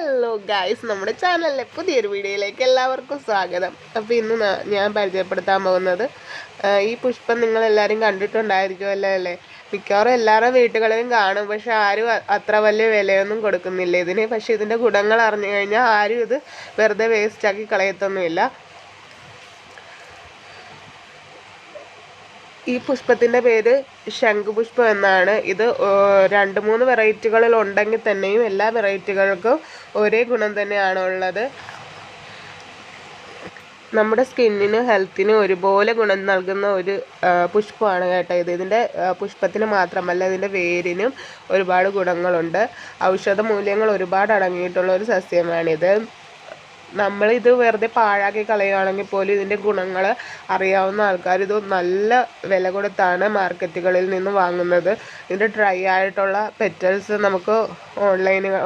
Hello guys, നമ്മുടെ ചാനലിലെ പുതിയൊരു വീഡിയോയിലേക്ക് എല്ലാവർക്കും സ്വാഗതം. അപ്പോൾ ഇന്ന് ഞാൻ പരിചയപ്പെടുത്താൻ പോകുന്നത് ഈ പുഷ്പം നിങ്ങളെല്ലാവരും കണ്ടിട്ടുണ്ടായിരിക്കുമല്ലോ അല്ലേ? മിക്കവാറും എല്ലാവരുടെ വീട്ടുകളിലും കാണും. പക്ഷെ ആരും അത്ര വലിയ വിലയൊന്നും കൊടുക്കുന്നില്ല ഇതിന്. പക്ഷേ ഇതിൻ്റെ ഗുണങ്ങൾ അറിഞ്ഞു കഴിഞ്ഞാൽ ആരും ഇത് വെറുതെ വേസ്റ്റാക്കി കളയത്തൊന്നുമില്ല. ഈ പുഷ്പത്തിൻ്റെ പേര് ശംഖുപുഷ്പം എന്നാണ്. ഇത് 2-3 വെറൈറ്റികളിൽ ഉണ്ടെങ്കിൽ തന്നെയും എല്ലാ വെറൈറ്റികൾക്കും ഒരേ ഗുണം തന്നെയാണ് ഉള്ളത്. നമ്മുടെ സ്കിന്നിന് ഹെൽത്തിന് ഒരുപോലെ ഗുണം നൽകുന്ന ഒരു പുഷ്പമാണ് കേട്ടോ ഇത്. ഇതിൻ്റെ പുഷ്പത്തിന് മാത്രമല്ല, ഇതിൻ്റെ വേരിനും ഒരുപാട് ഗുണങ്ങളുണ്ട്. ഔഷധ മൂല്യങ്ങൾ ഒരുപാട് അടങ്ങിയിട്ടുള്ള ഒരു സസ്യമാണിത്. നമ്മളിത് വെറുതെ പാഴാക്കി കളയുകയാണെങ്കിൽ പോലും ഇതിൻ്റെ ഗുണങ്ങൾ അറിയാവുന്ന ആൾക്കാർ ഇത് നല്ല വില കൊടുത്താണ് മാർക്കറ്റുകളിൽ നിന്ന് വാങ്ങുന്നത്. ഇതിൻ്റെ ഡ്രൈ ആയിട്ടുള്ള പെറ്റൽസ് നമുക്ക്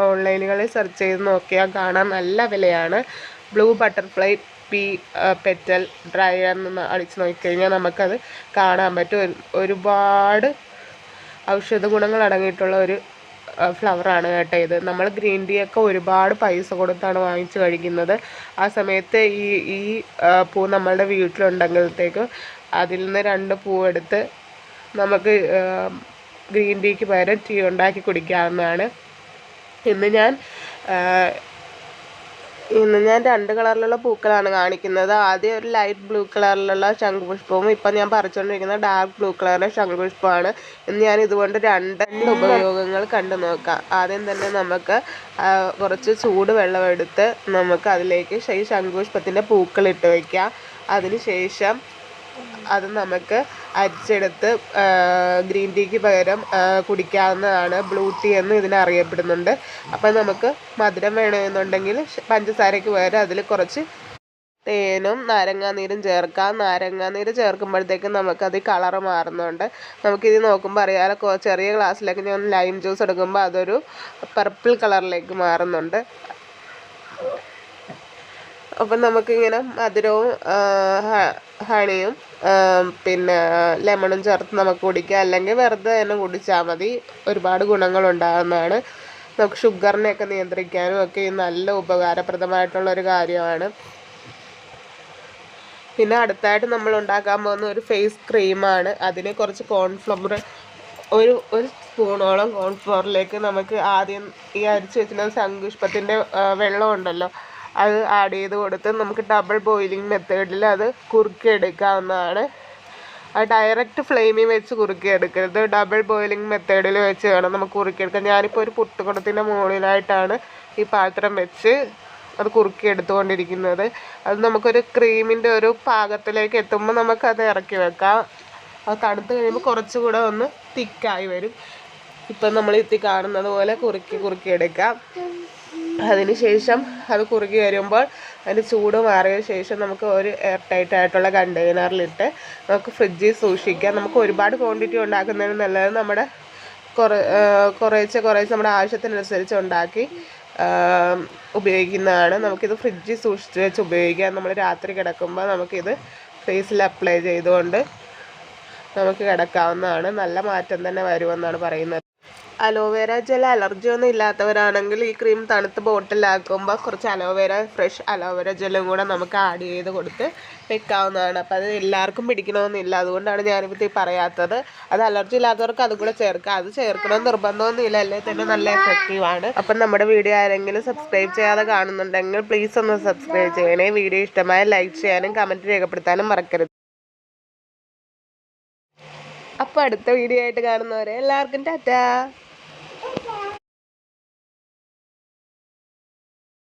ഓൺലൈനുകളിൽ സെർച്ച് ചെയ്ത് നോക്കിയാൽ കാണാൻ നല്ല വിലയാണ്. Blue butterfly P petal dry എന്ന് അടിച്ച് നോക്കിക്കഴിഞ്ഞാൽ നമുക്കത് കാണാൻ പറ്റും. ഒരുപാട് ഔഷധ ഗുണങ്ങൾ അടങ്ങിയിട്ടുള്ള ഒരു ഫ്ലവറാണ് കേട്ടോ ഇത്. നമ്മൾ ഗ്രീൻ ടീ ഒക്കെ ഒരുപാട് പൈസ കൊടുത്താണ് വാങ്ങിച്ച് കഴിക്കുന്നത്. ആ സമയത്ത് ഈ പൂ നമ്മളുടെ വീട്ടിലുണ്ടെങ്കിലത്തേക്ക് അതിൽ നിന്ന് 2 പൂവെടുത്ത് നമുക്ക് ഗ്രീൻ ടീക്ക് പകരം ടീ ഉണ്ടാക്കി കുടിക്കാവുന്നതാണ്. ഇന്ന് ഞാൻ 2 കളറിലുള്ള പൂക്കളാണ് കാണിക്കുന്നത്. ആദ്യം ഒരു ലൈറ്റ് ബ്ലൂ കളറിലുള്ള ശംഖുപുഷ്പവും ഇപ്പം ഞാൻ പറിച്ചുകൊണ്ടിരിക്കുന്ന ഡാർക്ക് ബ്ലൂ കളറിലെ ശംഖുപുഷ്പമാണ്. ഇന്ന് ഞാൻ ഇതുകൊണ്ട് 2 ഉപയോഗങ്ങൾ കണ്ടു നോക്കാം. ആദ്യം തന്നെ നമുക്ക് കുറച്ച് ചൂട് വെള്ളം എടുത്ത് നമുക്ക് അതിലേക്ക് ഈ ശംഖുപുഷ്പത്തിൻ്റെ പൂക്കളിട്ട് വയ്ക്കാം. അതിനുശേഷം അത് നമുക്ക് അരിച്ചെടുത്ത് ഗ്രീൻ ടീക്ക് പകരം കുടിക്കാവുന്നതാണ്. ബ്ലൂ ടീ എന്ന് ഇതിനെ അറിയപ്പെടുന്നുണ്ട്. അപ്പം നമുക്ക് മധുരം വേണമെന്നുണ്ടെങ്കിൽ പഞ്ചസാരയ്ക്ക് പകരം അതിൽ കുറച്ച് തേനും നാരങ്ങാനീരും ചേർക്കാം. നാരങ്ങാനീര് ചേർക്കുമ്പോഴത്തേക്കും നമുക്കത് കളറ് മാറുന്നുണ്ട്. നമുക്കിത് നോക്കുമ്പോൾ അറിയാലോ, ചെറിയ ഗ്ലാസ്സിലേക്ക് ഞാൻ ലൈം ജ്യൂസ് എടുക്കുമ്പോൾ അതൊരു പർപ്പിൾ കളറിലേക്ക് മാറുന്നുണ്ട്. അപ്പം നമുക്കിങ്ങനെ മധുരവും ഹണിയും പിന്നെ ലെമണും ചേർത്ത് നമുക്ക് കുടിക്കാം. അല്ലെങ്കിൽ വെറുതെ തന്നെ കുടിച്ചാൽ മതി. ഒരുപാട് ഗുണങ്ങളുണ്ടാകുന്നതാണ്. നമുക്ക് ഷുഗറിനെയൊക്കെ നിയന്ത്രിക്കാനും ഒക്കെ നല്ല ഉപകാരപ്രദമായിട്ടുള്ളൊരു കാര്യമാണ്. പിന്നെ അടുത്തായിട്ട് നമ്മൾ ഉണ്ടാക്കാൻ പോകുന്ന ഒരു ഫേസ് ക്രീമാണ്. അതിന് കുറച്ച് കോൺഫ്ലവർ, ഒരു സ്പൂണോളം കോൺഫ്ലവറിലേക്ക് നമുക്ക് ആദ്യം ഈ അരിച്ച് വെച്ചിരുന്ന ശംഖുപുഷ്പത്തിൻ്റെ വെള്ളം ഉണ്ടല്ലോ, അത് ആഡ് ചെയ്ത് കൊടുത്ത് നമുക്ക് ഡബിൾ ബോയിലിംഗ് മെത്തേഡിൽ അത് കുറുക്കിയെടുക്കാവുന്നതാണ്. അത് ഡയറക്റ്റ് ഫ്ലെയിമിൽ വെച്ച് കുറുക്കിയെടുക്കരുത്. ഡബിൾ ബോയിലിംഗ് മെത്തേഡിൽ വെച്ച് വേണം നമുക്ക് കുറുക്കിയെടുക്കാൻ. ഞാനിപ്പോൾ ഒരു പുട്ടുകുടത്തിൻ്റെ മുകളിലായിട്ടാണ് ഈ പാത്രം വെച്ച് അത് കുറുക്കിയെടുത്തുകൊണ്ടിരിക്കുന്നത്. അത് നമുക്കൊരു ക്രീമിൻ്റെ ഒരു പാകത്തിലേക്ക് എത്തുമ്പോൾ നമുക്കത് ഇറക്കി വെക്കാം. അത് തണുത്ത് കഴിയുമ്പോൾ കുറച്ചുകൂടെ ഒന്ന് തിക്കായി വരും. ഇപ്പം നമ്മൾ ഇത്തി കാണുന്നത് പോലെ കുറുക്കിയെടുക്കാം. അതിനുശേഷം അത് കുറുകി വരുമ്പോൾ അതിൻ്റെ ചൂട് മാറിയ ശേഷം നമുക്ക് ഒരു എയർ ടൈറ്റ് ആയിട്ടുള്ള കണ്ടെയ്നറിലിട്ട് നമുക്ക് ഫ്രിഡ്ജിൽ സൂക്ഷിക്കാം. നമുക്ക് ഒരുപാട് ക്വാണ്ടിറ്റി ഉണ്ടാക്കുന്നതിന് നല്ലത് നമ്മുടെ കുറേശ്ശെ നമ്മുടെ ആവശ്യത്തിനനുസരിച്ച് ഉണ്ടാക്കി ഉപയോഗിക്കുന്നതാണ്. നമുക്കിത് ഫ്രിഡ്ജിൽ സൂക്ഷിച്ച് വെച്ച് ഉപയോഗിക്കാം. നമ്മൾ രാത്രി കിടക്കുമ്പോൾ നമുക്കിത് ഫേസിൽ അപ്ലൈ ചെയ്തുകൊണ്ട് നമുക്ക് കിടക്കാവുന്നതാണ്. നല്ല മാറ്റം തന്നെ വരുമെന്നാണ് പറയുന്നത്. അലോവേര ജെൽ അലർജി ഒന്നും ഇല്ലാത്തവരാണെങ്കിൽ ഈ ക്രീം തണുത്ത് ബോട്ടിലാക്കുമ്പോൾ കുറച്ച് ഫ്രഷ് അലോവേര ജെല്ലും കൂടെ നമുക്ക് ആഡ് ചെയ്ത് കൊടുത്ത് വെക്കാവുന്നതാണ്. അപ്പോൾ അത് എല്ലാവർക്കും പിടിക്കണമെന്നില്ല. അതുകൊണ്ടാണ് ഞാനിപ്പോൾ പറയാത്തത്. അത് അലർജി ഇല്ലാത്തവർക്ക് അതും കൂടെ ചേർക്കാം. അത് ചേർക്കണമെന്ന് നിർബന്ധമൊന്നുമില്ല, അല്ലേ തന്നെ നല്ല എഫക്റ്റീവാണ്. അപ്പം നമ്മുടെ വീഡിയോ ആരെങ്കിലും സബ്സ്ക്രൈബ് ചെയ്യാതെ കാണുന്നുണ്ടെങ്കിൽ പ്ലീസ് ഒന്ന് സബ്സ്ക്രൈബ് ചെയ്യണേ. വീഡിയോ ഇഷ്ടമായ ലൈക്ക് ചെയ്യാനും കമൻറ്റ് രേഖപ്പെടുത്താനും മറക്കരുത്. അപ്പോൾ അടുത്ത വീഡിയോ ആയിട്ട് കാണുന്നവരെ എല്ലാവർക്കും ടാറ്റാ.